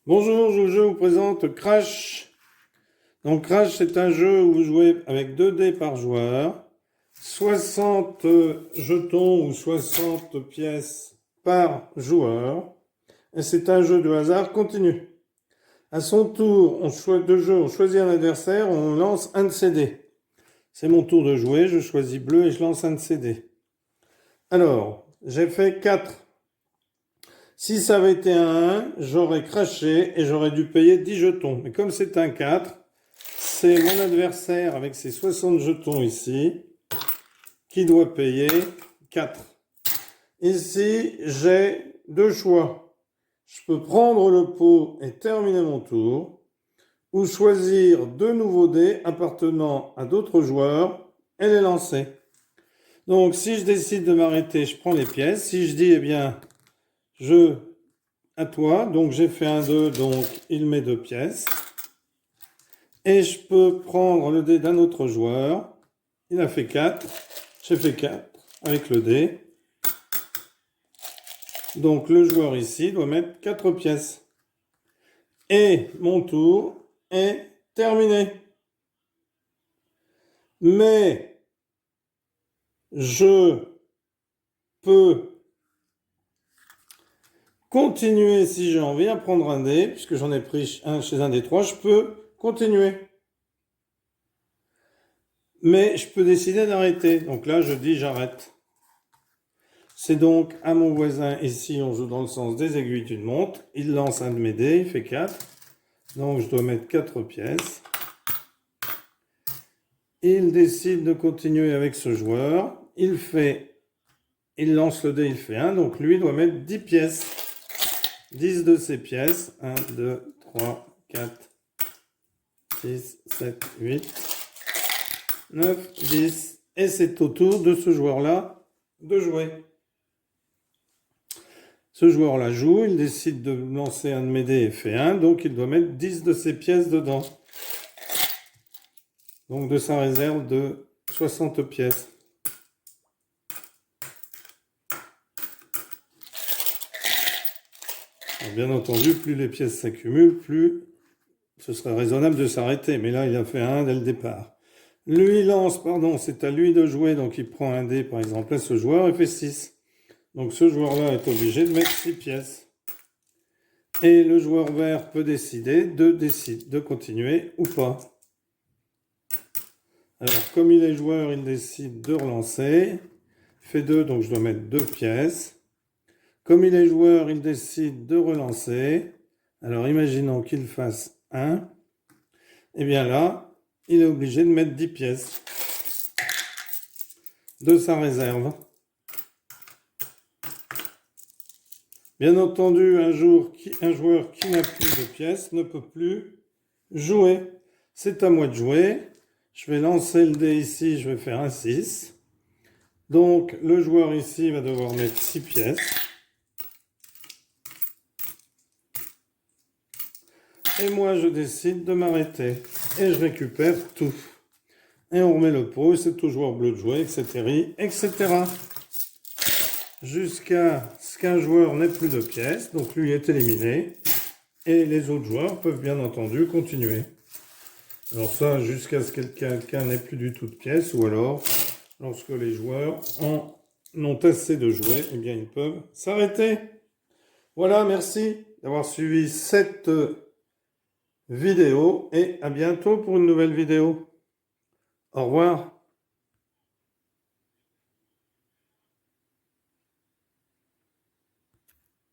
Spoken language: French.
Bonjour, je vous présente Crash. Donc Crash, c'est un jeu où vous jouez avec 2 dés par joueur, 60 jetons ou 60 pièces par joueur. Et c'est un jeu de hasard continu. À son tour de jeu, on choisit un adversaire, on lance un de ses dés. C'est mon tour de jouer, je choisis bleu et je lance un de ses dés. Alors, j'ai fait 4. Si ça avait été un 1, j'aurais craché et j'aurais dû payer 10 jetons. Mais comme c'est un 4, c'est mon adversaire avec ses 60 jetons ici qui doit payer 4. Ici, j'ai 2 choix. Je peux prendre le pot et terminer mon tour, ou choisir 2 nouveaux dés appartenant à d'autres joueurs et les lancer. Donc si je décide de m'arrêter, je prends les pièces. Si je dis, eh bien, à toi, donc j'ai fait un 2, donc il met 2 pièces. Et je peux prendre le dé d'un autre joueur. Il a fait 4. J'ai fait 4 avec le dé. Donc le joueur ici doit mettre 4 pièces. Et mon tour est terminé. Mais je peux continuer si j'ai envie à prendre un dé, puisque j'en ai pris un chez un des 3, je peux continuer. Mais je peux décider d'arrêter. Donc là, je dis j'arrête. C'est donc à mon voisin, ici on joue dans le sens des aiguilles d'une montre, il lance un de mes dés, il fait 4, donc je dois mettre 4 pièces. Il décide de continuer avec ce joueur, il lance le dé, il fait 1, donc lui doit mettre 10 pièces. 10 de ces pièces, 1, 2, 3, 4, 6, 7, 8, 9, 10, et c'est au tour de ce joueur-là de jouer. Ce joueur-là joue, il décide de lancer un de mes dés et fait 1, donc il doit mettre 10 de ses pièces dedans. Donc de sa réserve de 60 pièces. Alors, bien entendu, plus les pièces s'accumulent, plus ce serait raisonnable de s'arrêter. Mais là, il a fait 1 dès le départ. Lui lance, pardon, c'est à lui de jouer, donc il prend un dé, par exemple, à ce joueur, et fait 6. Donc ce joueur-là est obligé de mettre 6 pièces. Et le joueur vert peut décider de continuer ou pas. Alors, comme il est joueur, il décide de relancer. Il fait 2, donc je dois mettre 2 pièces. Comme il est joueur, il décide de relancer. Alors, imaginons qu'il fasse 1. Et bien là, il est obligé de mettre 10 pièces de sa réserve. Bien entendu, un joueur qui n'a plus de pièces ne peut plus jouer. C'est à moi de jouer. Je vais lancer le dé ici, je vais faire un 6. Donc le joueur ici va devoir mettre 6 pièces. Et moi je décide de m'arrêter. Et je récupère tout. Et on remet le pot, et c'est au joueur bleu de jouer, etc. etc. Jusqu'à ce qu'un joueur n'ait plus de pièces. Donc lui est éliminé. Et les autres joueurs peuvent bien entendu continuer. Alors ça, jusqu'à ce que quelqu'un n'ait plus du tout de pièces, ou alors, lorsque les joueurs en ont assez de jouer, eh bien ils peuvent s'arrêter. Voilà, merci d'avoir suivi cette vidéo, et à bientôt pour une nouvelle vidéo. Au revoir.